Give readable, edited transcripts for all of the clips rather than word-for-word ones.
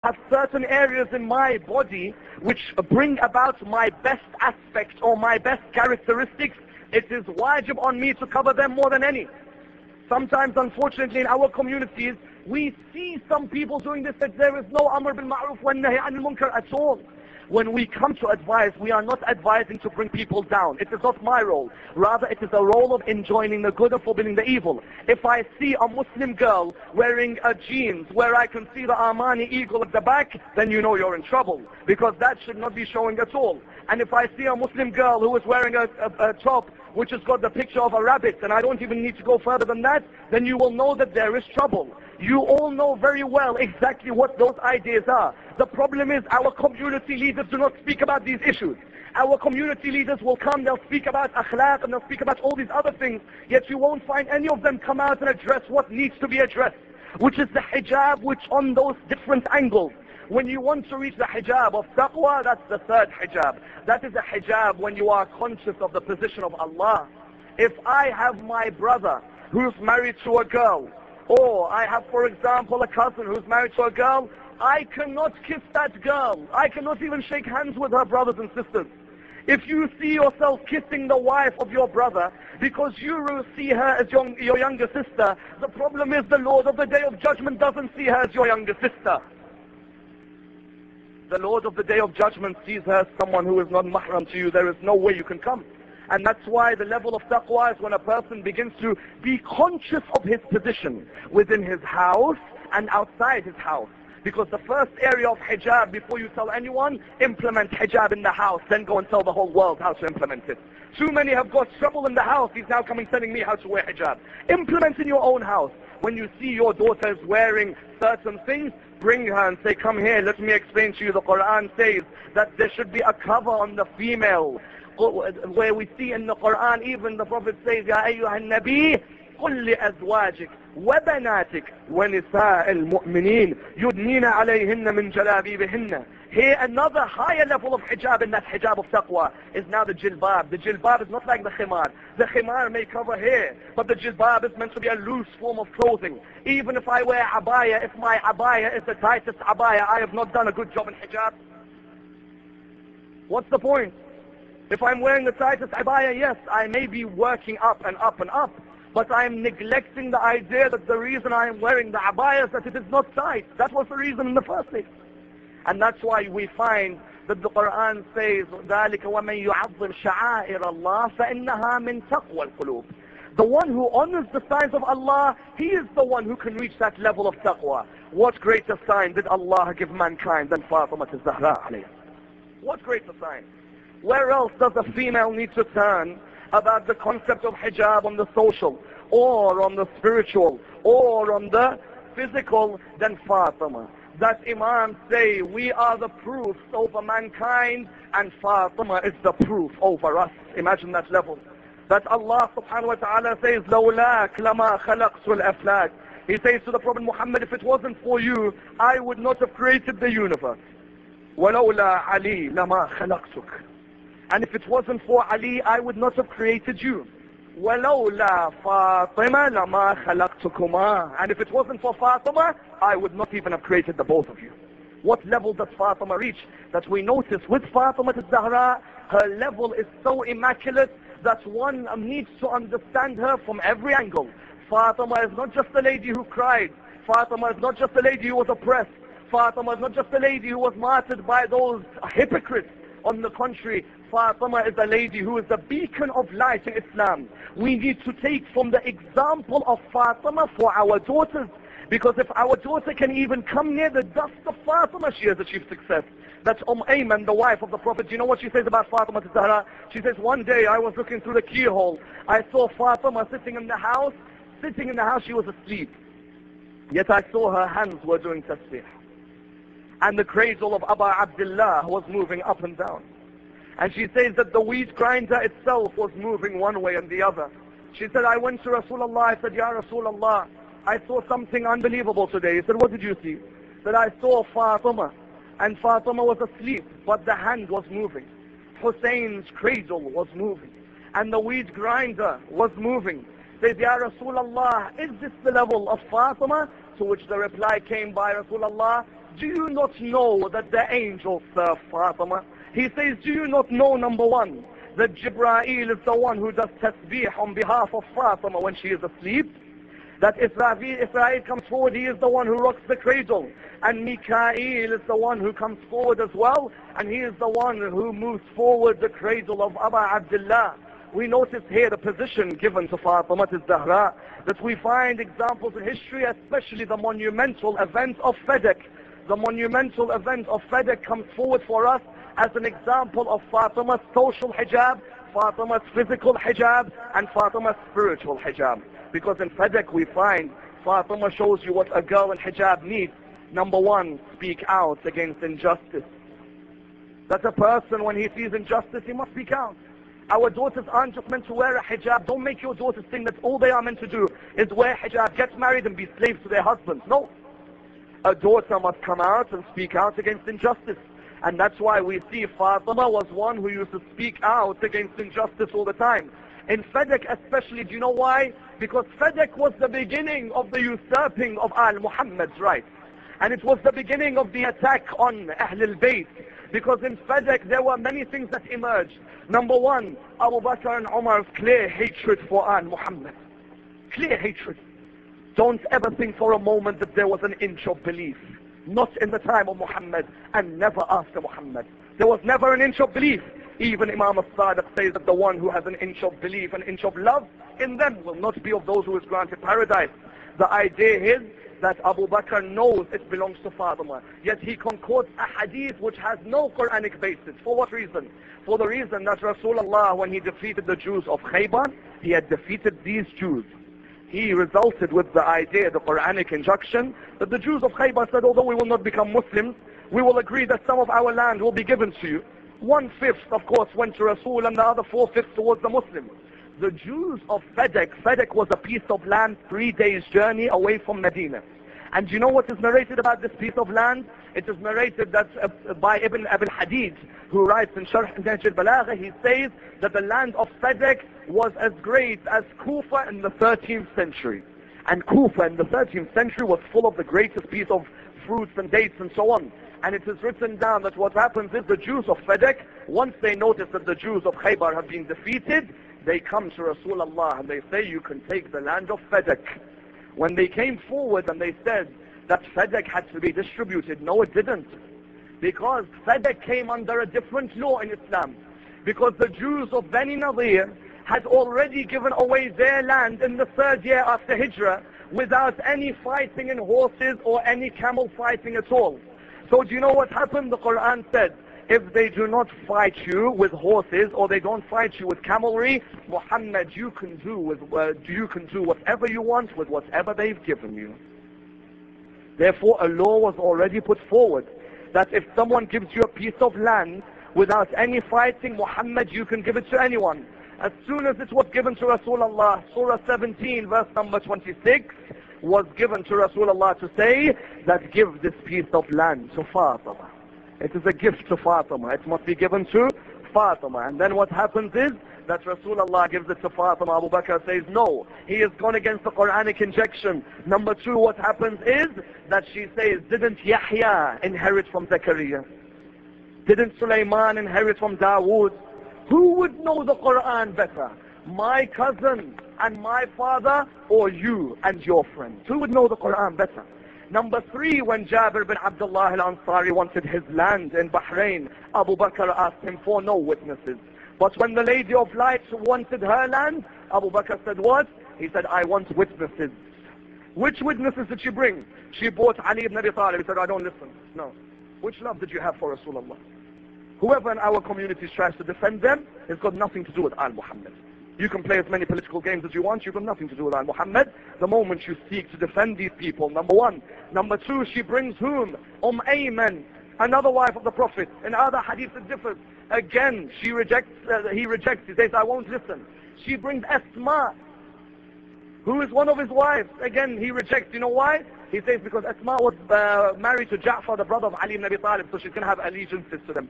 have certain areas in my body which bring about my best aspect or my best characteristics, it is wajib on me to cover them more than any. Sometimes, unfortunately, in our communities, we see some people doing this, that there is no amr bil ma'ruf wa nahy anil munkar at all. When we come to advise, we are not advising to bring people down. It is not my role. Rather, it is a role of enjoining the good and forbidding the evil. If I see a Muslim girl wearing a jeans where I can see the Armani eagle at the back, then you know you're in trouble, because that should not be showing at all. And if I see a Muslim girl who is wearing a top which has got the picture of a rabbit, and I don't even need to go further than that, then you will know that there is trouble. You all know very well exactly what those ideas are. The problem is our community leaders do not speak about these issues. Our community leaders will come, they'll speak about akhlaq and they'll speak about all these other things, yet you won't find any of them come out and address what needs to be addressed, which is the hijab, which on those different angles. When you want to reach the hijab of taqwa, that's the third hijab. That is a hijab when you are conscious of the position of Allah. If I have my brother who's married to a girl, or I have, for example, a cousin who's married to a girl, I cannot kiss that girl. I cannot even shake hands with her brothers and sisters. If you see yourself kissing the wife of your brother because you see her as your younger sister, the problem is the Lord of the Day of Judgment doesn't see her as your younger sister. The Lord of the Day of Judgment sees her as someone who is not mahram to you. There is no way you can come. And that's why the level of taqwa is when a person begins to be conscious of his position within his house and outside his house. Because the first area of hijab, before you tell anyone, implement hijab in the house, then go and tell the whole world how to implement it. Too many have got trouble in the house. He's now coming telling me how to wear hijab. Implement in your own house. When you see your daughters wearing certain things, bring her and say, come here, let me explain to you. The Quran says that there should be a cover on the female. Where we see in the Quran, even the Prophet says, Ya ayyuhan nabi, قل لأزواجك وبناتك ونساء المؤمنين يدنين عليهن من جلابيبهن. Here another higher level of hijab, and that hijab of taqwa is now the jilbab. The jilbab is not like the khimar. The khimar may cover hair, but the jilbab is meant to be a loose form of clothing. Even if I wear abaya, if my abaya is the tightest abaya, I have not done a good job in hijab. What's the point? If I'm wearing the tightest abaya, yes, I may be working up and up and up, but I am neglecting the idea that the reason I am wearing the abaya is that it is not tight. That was the reason in the first place. And that's why we find that the Quran says, ذَلِكَ وَمَنْ يُعَظِّمْ شَعَائِرَ اللَّهِ فَإِنَّهَا مِنْ تَقْوَى الْقُلُوبِ. The one who honors the signs of Allah, he is the one who can reach that level of taqwa. What greater sign did Allah give mankind than Fatima al-Zahra alayha? What greater sign? Where else does a female need to turn about the concept of hijab on the social, or on the spiritual, or on the physical than Fatima? That Imams say, we are the proofs over mankind, and Fatima is the proof over us. Imagine that level. That Allah subhanahu wa ta'ala says, لَوْلَاكَ لَمَا خَلَقْتُ الْأَفْلَاكَ. He says to the Prophet Muhammad, if it wasn't for you, I would not have created the universe. وَلَوْلَا عَلِي لَمَا خَلَقْتُكَ. And if it wasn't for Ali, I would not have created you. وَلَوْلَا فَاطِمَةَ لَمَا خَلَقْتُكُمَا. And if it wasn't for Fatima, I would not even have created the both of you. What level does Fatima reach? That we notice with Fatima al-Zahra, her level is so immaculate that one needs to understand her from every angle. Fatima is not just a lady who cried. Fatima is not just a lady who was oppressed. Fatima is not just a lady who was martyred by those hypocrites. On the contrary, Fatima is a lady who is a beacon of light in Islam. We need to take from the example of Fatima for our daughters. Because if our daughter can even come near the dust of Fatima, she has achieved success. That's Ayman, the wife of the Prophet. Do you know what she says about Fatima al-Zahra? She says, one day I was looking through the keyhole. I saw Fatima sitting in the house. Sitting in the house, she was asleep. Yet I saw her hands were doing tasbih. And the cradle of Aba Abdullah was moving up and down. And she says that the wheat grinder itself was moving one way and the other. She said, I went to Rasulullah. I said, Ya Rasulullah, I saw something unbelievable today. He said, what did you see? That I saw Fatima. And Fatima was asleep, but the hand was moving. Hussein's cradle was moving. And the wheat grinder was moving. Says, Ya Rasulullah, is this the level of Fatima? To which the reply came by Rasulullah, do you not know that the angels serve Fatima? He says, do you not know, number one, that Jibreel is the one who does tasbih on behalf of Fatima when she is asleep? That Israel comes forward, he is the one who rocks the cradle. And Mikael is the one who comes forward as well, and he is the one who moves forward the cradle of Aba Abdullah. We notice here the position given to Fatima al-Zahra, that we find examples in history, especially the monumental event of Fadak. The monumental event of Fadak comes forward for us as an example of Fatima's social hijab, Fatima's physical hijab, and Fatima's spiritual hijab. Because in Fadak we find Fatima shows you what a girl in hijab needs. Number one, speak out against injustice. That a person, when he sees injustice, he must speak out. Our daughters aren't just meant to wear a hijab. Don't make your daughters think that all they are meant to do is wear hijab, get married and be slaves to their husbands. No. A daughter must come out and speak out against injustice. And that's why we see Fatima was one who used to speak out against injustice all the time. In Fadak especially, do you know why? Because Fadak was the beginning of the usurping of Al-Muhammad's rights. And it was the beginning of the attack on Ahlul Bayt. Because in Fadak there were many things that emerged. Number one, Abu Bakr and Umar's clear hatred for Al-Muhammad. Clear hatred. Don't ever think for a moment that there was an inch of belief. Not in the time of Muhammad and never after Muhammad. There was never an inch of belief. Even Imam al-Sadiq says that the one who has an inch of belief, an inch of love in them will not be of those who is granted paradise. The idea is that Abu Bakr knows it belongs to Fatima, yet he concocts a hadith which has no Quranic basis. For what reason? For the reason that Rasulullah, when he defeated the Jews of Khaybar, he had defeated these Jews. He resulted with the idea, the Quranic injunction, that the Jews of Khaybar said, although we will not become Muslims, we will agree that some of our land will be given to you. 1/5, of course, went to Rasul and the other 4/5 towards the Muslims. The Jews of Fadak was a piece of land 3 days journey away from Medina. And do you know what is narrated about this piece of land? It is narrated that by Ibn Abi al-Hadid, who writes in Sharh Nahj al-Balagha, he says that the land of Fadak was as great as Kufa in the 13th century. And Kufa in the 13th century was full of the greatest piece of fruits and dates and so on. And it is written down that what happens is the Jews of Fadak, once they notice that the Jews of Khaybar have been defeated, they come to Rasulullah and they say, you can take the land of Fadak. When they came forward and they said that Fadak had to be distributed, no it didn't. Because Fadak came under a different law in Islam. Because the Jews of Bani Nadir had already given away their land in the 3rd year after Hijrah without any fighting in horses or any camel fighting at all. So do you know what happened? The Quran said, if they do not fight you with horses or they don't fight you with camelry, Muhammad, you can do whatever you want with whatever they've given you. Therefore, a law was already put forward that if someone gives you a piece of land without any fighting, Muhammad, you can give it to anyone. As soon as it was given to Rasulullah, Surah 17, verse number 26, was given to Rasulullah to say that give this piece of land to Fatima. It is a gift to Fatima. It must be given to Fatima. And then what happens is that Rasulullah gives it to Fatima. Abu Bakr says no. He has gone against the Quranic injection. Number two, what happens is that she says, didn't Yahya inherit from Zakaria? Didn't Sulaiman inherit from Dawood? Who would know the Quran better? My cousin and my father, or you and your friend? Who would know the Quran better? Number three, when Jabir bin Abdullah al-Ansari wanted his land in Bahrain, Abu Bakr asked him for no witnesses. But when the Lady of Light wanted her land, Abu Bakr said what? He said, I want witnesses. Which witnesses did she bring? She brought Ali ibn Abi Talib. He said, I don't listen. No. Which love did you have for Rasulullah? Whoever in our communities tries to defend them, it's got nothing to do with Al-Muhammad. You can play as many political games as you want, you've got nothing to do with Al-Muhammad. The moment you seek to defend these people, number one. Number two, she brings whom? Ayman, another wife of the Prophet. In other hadiths it differs. Again, he rejects, he says, I won't listen. She brings Asma, who is one of his wives. Again, he rejects. You know why? He says because Asma was married to Ja'far, the brother of Ali ibn Abi Talib, so she can have allegiances to them.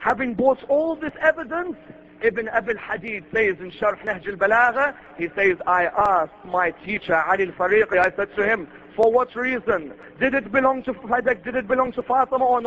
Having brought all this evidence, Ibn Abi al-Hadid says in Sharh Nahj al-Balagha, he says, I asked my teacher Ali al-Fariqi, I said to him, for what reason? Did it belong to Fadak? Did it belong to Fatima or not?